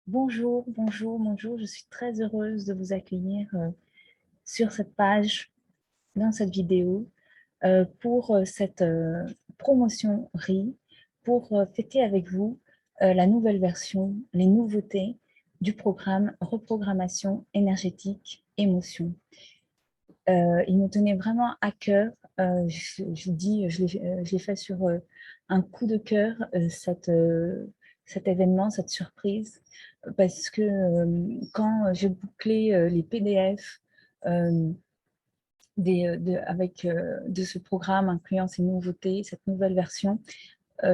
Bonjour, bonjour, bonjour. Je suis très heureuse de vous accueillir sur cette page, dans cette vidéo, pour cette promotion RI, pour fêter avec vous la nouvelle version, les nouveautés du programme Reprogrammation énergétique émotion. Il me tenait vraiment à cœur, je vous dis, je l'ai fait sur un coup de cœur, cet événement, cette surprise, parce que quand j'ai bouclé les PDF de ce programme incluant ces nouveautés, cette nouvelle version,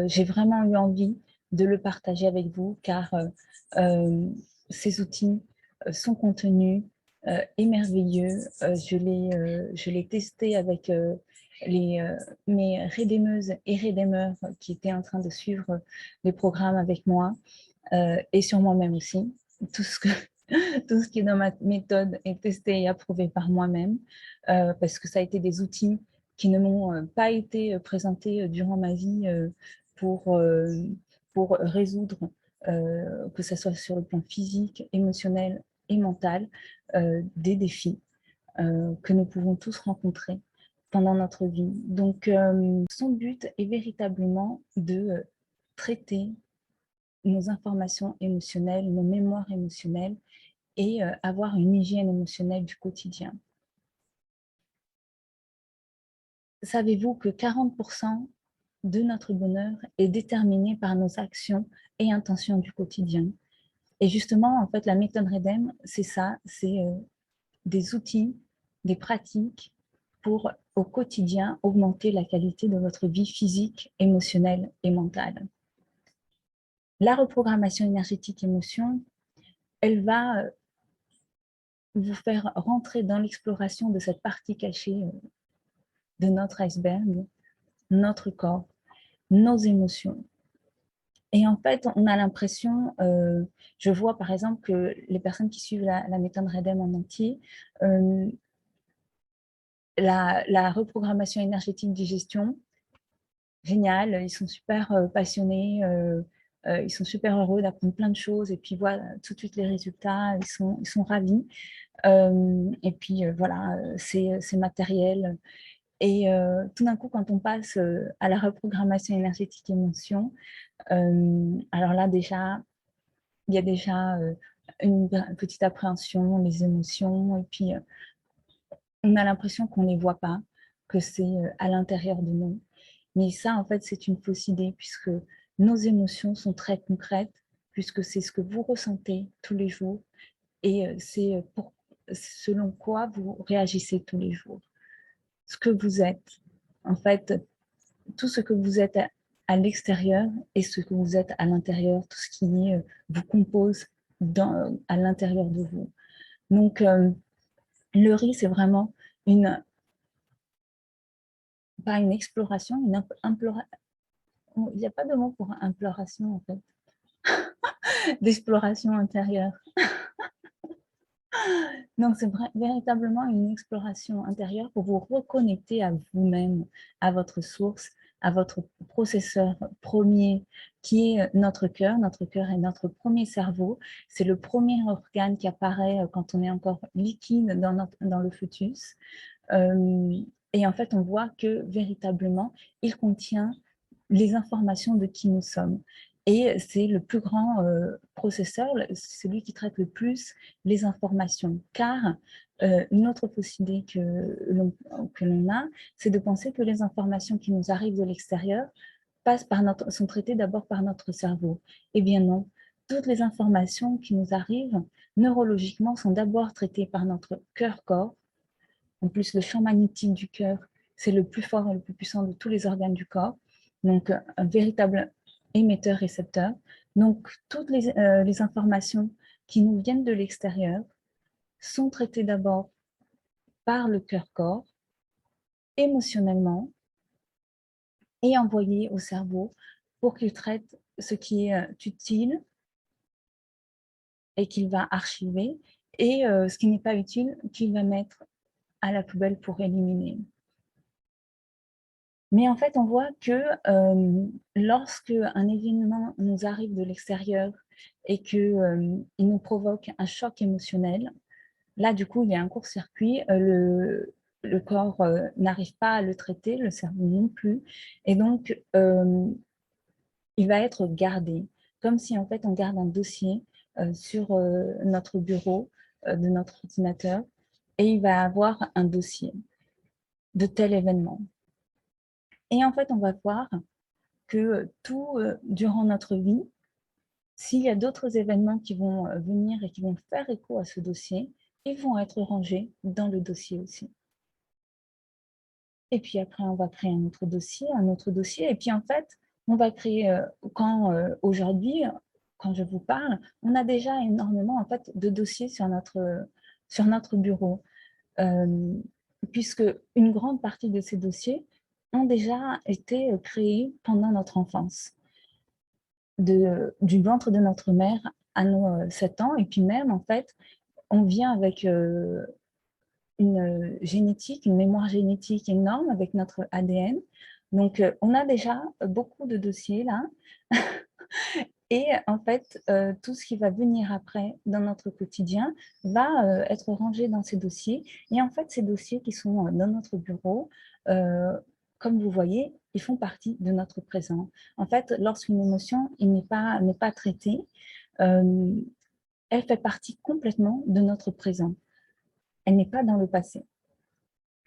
j'ai vraiment eu envie de le partager avec vous car ces outils, son contenu est merveilleux. Je l'ai testé avec mes rédémeuses et rédémeurs qui étaient en train de suivre les programmes avec moi et sur moi-même aussi. Tout ce, que, tout ce qui est dans ma méthode est testé et approuvé par moi-même parce que ça a été des outils qui ne m'ont pas été présentés durant ma vie pour, euh, pour résoudre, que ce soit sur le plan physique, émotionnel et mental, des défis que nous pouvons tous rencontrer pendant notre vie. Donc, son but est véritablement de traiter nos informations émotionnelles, nos mémoires émotionnelles et avoir une hygiène émotionnelle du quotidien. Savez-vous que 40% de notre bonheur est déterminé par nos actions et intentions du quotidien? Et justement, en fait, la méthode REDEM, c'est ça, c'est des outils, des pratiques pour, au quotidien, augmenter la qualité de votre vie physique, émotionnelle et mentale. La reprogrammation énergétique émotion, elle va vous faire rentrer dans l'exploration de cette partie cachée de notre iceberg, notre corps, nos émotions. Et en fait, on a l'impression, je vois par exemple que les personnes qui suivent la méthode REDEM en entier, la reprogrammation énergétique digestion, génial, ils sont super passionnés, ils sont super heureux d'apprendre plein de choses et puis voilà tout de suite les résultats, ils sont ravis. Et puis voilà, c'est matériel. Et tout d'un coup, quand on passe à la reprogrammation énergétique émotion, alors là déjà, il y a déjà une petite appréhension, les émotions, et puis on a l'impression qu'on ne les voit pas, que c'est à l'intérieur de nous. Mais ça, en fait, c'est une fausse idée, puisque nos émotions sont très concrètes, puisque c'est ce que vous ressentez tous les jours, et c'est selon quoi vous réagissez tous les jours. Ce que vous êtes, en fait, tout ce que vous êtes à l'extérieur et ce que vous êtes à l'intérieur, tout ce qui vous compose à l'intérieur de vous. Donc, le riz, c'est vraiment une, pas une exploration, une imploration. Il n'y a pas de mot pour imploration, en fait, d'exploration intérieure. Donc, c'est véritablement une exploration intérieure pour vous reconnecter à vous-même, à votre source, à votre processeur premier qui est notre cœur. Notre cœur est notre premier cerveau. C'est le premier organe qui apparaît quand on est encore liquide dans le fœtus. Et en fait, on voit que véritablement, il contient les informations de qui nous sommes. Et c'est le plus grand processeur, celui qui traite le plus les informations. Car une autre fausse idée que l'on a, c'est de penser que les informations qui nous arrivent de l'extérieur sont traitées d'abord par notre cerveau. Eh bien non, toutes les informations qui nous arrivent neurologiquement sont d'abord traitées par notre cœur-corps. En plus, le champ magnétique du cœur, c'est le plus fort et le plus puissant de tous les organes du corps. Donc, un véritable émetteur-récepteur. Donc, toutes les informations qui nous viennent de l'extérieur sont traitées d'abord par le cœur-corps, émotionnellement, et envoyées au cerveau pour qu'il traite ce qui est utile et qu'il va archiver, et ce qui n'est pas utile, qu'il va mettre à la poubelle pour éliminer. Mais en fait, on voit que lorsque un événement nous arrive de l'extérieur et qu'il nous provoque un choc émotionnel, là, du coup, il y a un court-circuit, le corps n'arrive pas à le traiter, le cerveau non plus, et donc il va être gardé, comme si en fait on garde un dossier sur notre bureau de notre ordinateur, et il va avoir un dossier de tel événement. Et en fait, on va voir que tout durant notre vie, s'il y a d'autres événements qui vont venir et qui vont faire écho à ce dossier, ils vont être rangés dans le dossier aussi. Et puis après, on va créer un autre dossier. Et puis en fait, on va créer, aujourd'hui, quand je vous parle, on a déjà énormément en fait, de dossiers sur notre bureau. Euh, Puisque une grande partie de ces dossiers ont déjà été créés pendant notre enfance, du ventre de notre mère à nos 7 ans. Et puis même, en fait, on vient avec une génétique, une mémoire génétique énorme avec notre ADN. Donc, on a déjà beaucoup de dossiers là. Et en fait, tout ce qui va venir après dans notre quotidien va être rangé dans ces dossiers. Et en fait, ces dossiers qui sont dans notre bureau, euh, comme vous voyez, ils font partie de notre présent. En fait, lorsqu'une émotion n'est pas traitée, euh, elle fait partie complètement de notre présent. Elle n'est pas dans le passé.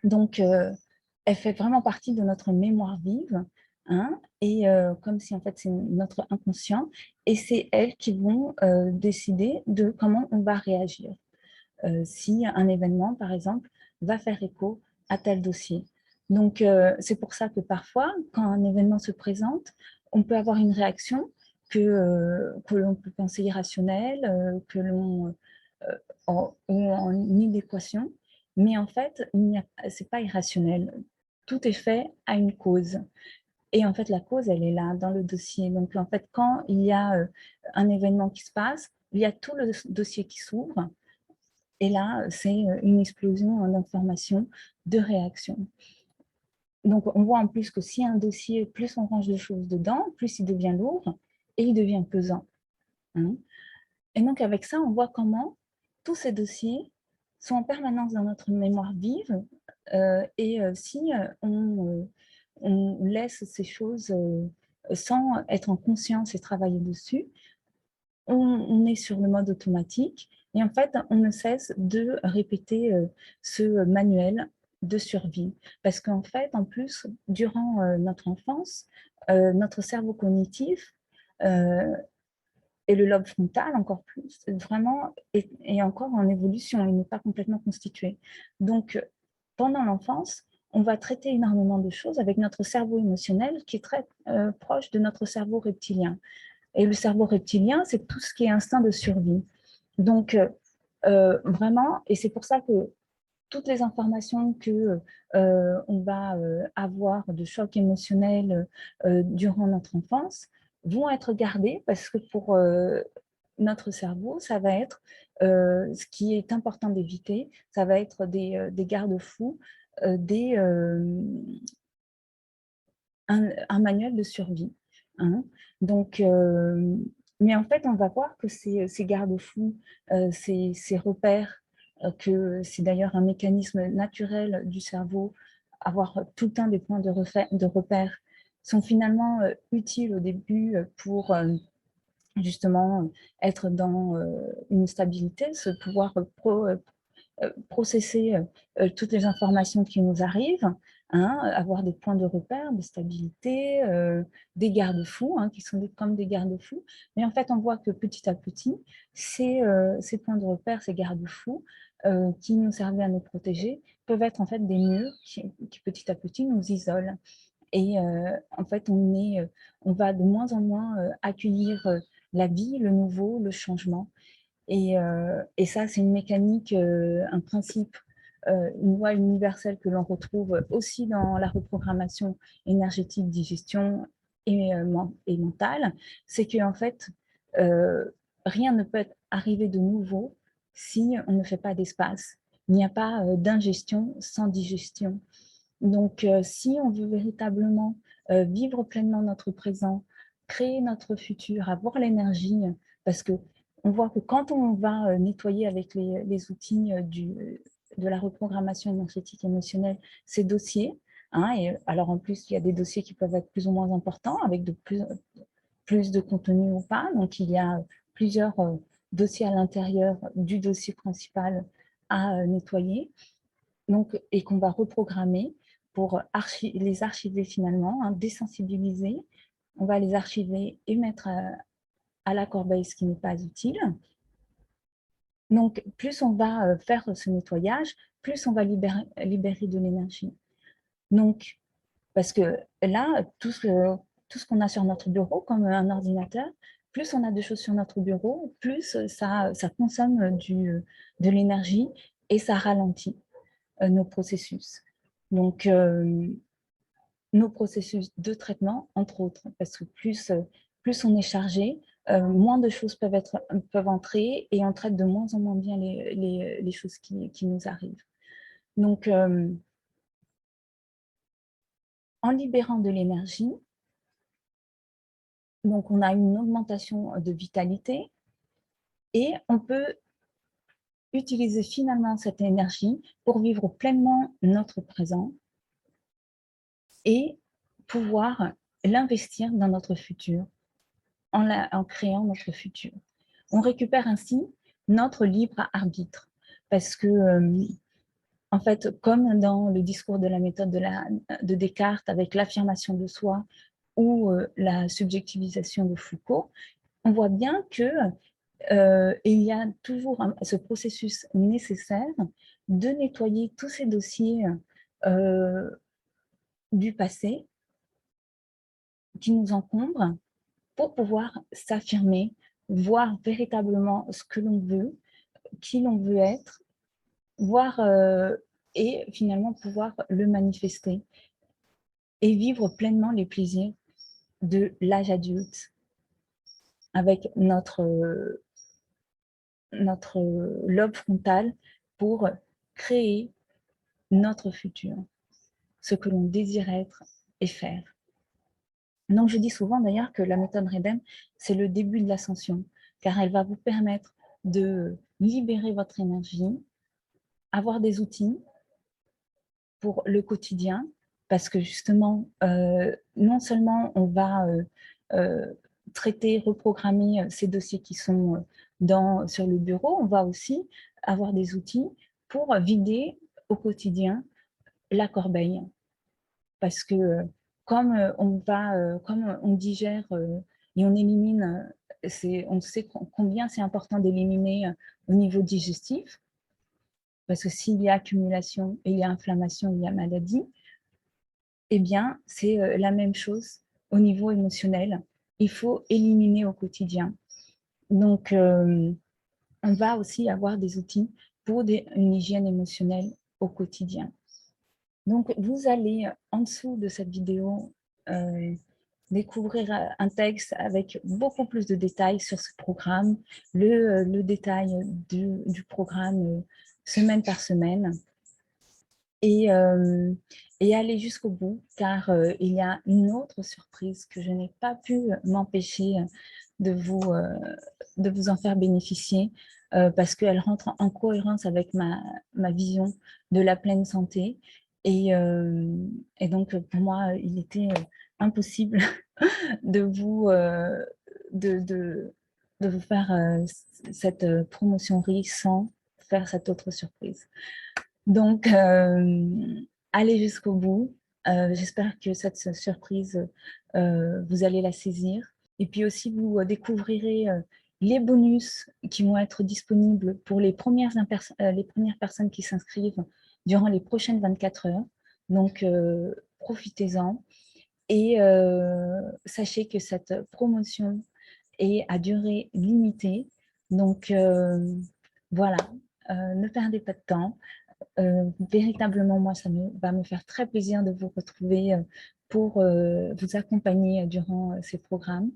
Donc, elle fait vraiment partie de notre mémoire vive, hein, et comme si en fait c'est notre inconscient, et c'est elles qui vont décider de comment on va réagir. Si un événement, par exemple, va faire écho à tel dossier. Donc, c'est pour ça que parfois, quand un événement se présente, on peut avoir une réaction que l'on peut penser irrationnelle, que l'on en inadéquation, mais en fait, ce n'est pas irrationnel. Tout est fait à une cause. Et en fait, la cause, elle est là, dans le dossier. Donc, en fait, quand il y a un événement qui se passe, il y a tout le dossier qui s'ouvre. Et là, c'est une explosion d'informations, de réactions. Donc, on voit en plus que si un dossier, plus on range de choses dedans, plus il devient lourd et il devient pesant, hein. Et donc, avec ça, on voit comment tous ces dossiers sont en permanence dans notre mémoire vive. Et si on laisse ces choses sans être en conscience et travailler dessus, on est sur le mode automatique. Et en fait, on ne cesse de répéter ce manuel de survie. Parce qu'en fait, en plus, durant notre enfance, notre cerveau cognitif euh, et le lobe frontal, encore plus, vraiment est encore en évolution, il n'est pas complètement constitué. Donc, pendant l'enfance, on va traiter énormément de choses avec notre cerveau émotionnel qui est très proche de notre cerveau reptilien. Et le cerveau reptilien, c'est tout ce qui est instinct de survie. Donc, vraiment, et c'est pour ça que toutes les informations que on va avoir de choc émotionnel durant notre enfance vont être gardées parce que pour notre cerveau, ça va être ce qui est important d'éviter, ça va être des garde-fous, des, un manuel de survie, hein. Donc, mais en fait, on va voir que ces garde-fous, ces repères, que c'est d'ailleurs un mécanisme naturel du cerveau, avoir tout le temps des points de repère, sont finalement utiles au début pour justement être dans une stabilité, se pouvoir processer toutes les informations qui nous arrivent, hein, avoir des points de repère, de stabilité, des garde-fous, hein, qui sont comme des garde-fous. Mais en fait, on voit que petit à petit, ces points de repère, ces garde-fous, qui nous servaient à nous protéger, peuvent être en fait des murs qui petit à petit nous isolent. Et en fait, on va de moins en moins accueillir la vie, le nouveau, le changement. Et ça, c'est une mécanique, un principe, une loi universelle que l'on retrouve aussi dans la reprogrammation énergétique, digestion et mentale. C'est qu'en fait, euh, rien ne peut arriver de nouveau si on ne fait pas d'espace. Il n'y a pas d'ingestion sans digestion. Donc, si on veut véritablement vivre pleinement notre présent, créer notre futur, avoir l'énergie parce qu'on voit que quand on va nettoyer avec les outils de la reprogrammation énergétique émotionnelle ces dossiers, hein, et alors en plus, il y a des dossiers qui peuvent être plus ou moins importants, avec de plus de contenu ou pas, donc il y a plusieurs dossiers à l'intérieur du dossier principal à nettoyer, donc, et qu'on va reprogrammer pour les archiver finalement, hein, désensibiliser. On va les archiver et mettre à la corbeille ce qui n'est pas utile. Donc, plus on va faire ce nettoyage, plus on va libérer de l'énergie. Donc, parce que là, tout ce qu'on a sur notre bureau, comme un ordinateur, plus on a de choses sur notre bureau, plus ça consomme de l'énergie et ça ralentit nos processus. Donc, nos processus de traitement, entre autres, parce que plus on est chargé, moins de choses peuvent entrer et on traite de moins en moins bien les choses qui nous arrivent. Donc, en libérant de l'énergie, donc on a une augmentation de vitalité et on peut utiliser finalement cette énergie pour vivre pleinement notre présent et pouvoir l'investir dans notre futur, en créant notre futur. On récupère ainsi notre libre arbitre parce que, en fait, comme dans le discours de la méthode de Descartes avec l'affirmation de soi ou la subjectivisation de Foucault, on voit bien que il y a toujours ce processus nécessaire de nettoyer tous ces dossiers du passé qui nous encombrent pour pouvoir s'affirmer, voir véritablement ce que l'on veut, qui l'on veut être, voir et finalement pouvoir le manifester et vivre pleinement les plaisirs de l'âge adulte avec notre lobe frontal pour créer notre futur, ce que l'on désire être et faire. Donc, je dis souvent d'ailleurs que la méthode REDEM, c'est le début de l'ascension, car elle va vous permettre de libérer votre énergie, avoir des outils pour le quotidien, parce que justement, non seulement on va traiter, reprogrammer ces dossiers qui sont sur le bureau, on va aussi avoir des outils pour vider au quotidien la corbeille. Parce que comme on digère et on élimine, on sait combien c'est important d'éliminer au niveau digestif, parce que s'il y a accumulation, il y a inflammation, il y a maladie, eh bien, c'est la même chose au niveau émotionnel. Il faut éliminer au quotidien. Donc, on va aussi avoir des outils pour une hygiène émotionnelle au quotidien. Donc, vous allez en dessous de cette vidéo découvrir un texte avec beaucoup plus de détails sur ce programme, le détail du programme semaine par semaine et aller jusqu'au bout, car il y a une autre surprise que je n'ai pas pu m'empêcher de vous en faire bénéficier parce qu'elle rentre en cohérence avec ma vision de la pleine santé. Et donc, pour moi, il était impossible de de vous faire cette promotion riche sans faire cette autre surprise. Donc, allez jusqu'au bout. J'espère que cette surprise, vous allez la saisir. Et puis aussi, vous découvrirez les bonus qui vont être disponibles pour les premières personnes qui s'inscrivent durant les prochaines 24 heures. Donc, profitez-en. Et sachez que cette promotion est à durée limitée. Donc, voilà, ne perdez pas de temps. Véritablement, moi, va me faire très plaisir de vous retrouver pour vous accompagner durant ces programmes.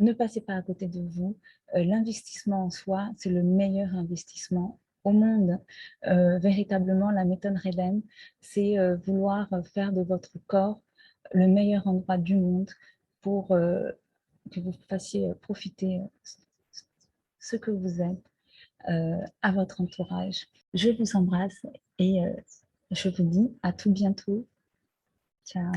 Ne passez pas à côté de vous. L'investissement en soi, c'est le meilleur investissement au monde. Véritablement, la méthode REDEM, c'est vouloir faire de votre corps le meilleur endroit du monde pour que vous fassiez profiter ce que vous êtes à votre entourage. Je vous embrasse et je vous dis à tout bientôt. Ciao.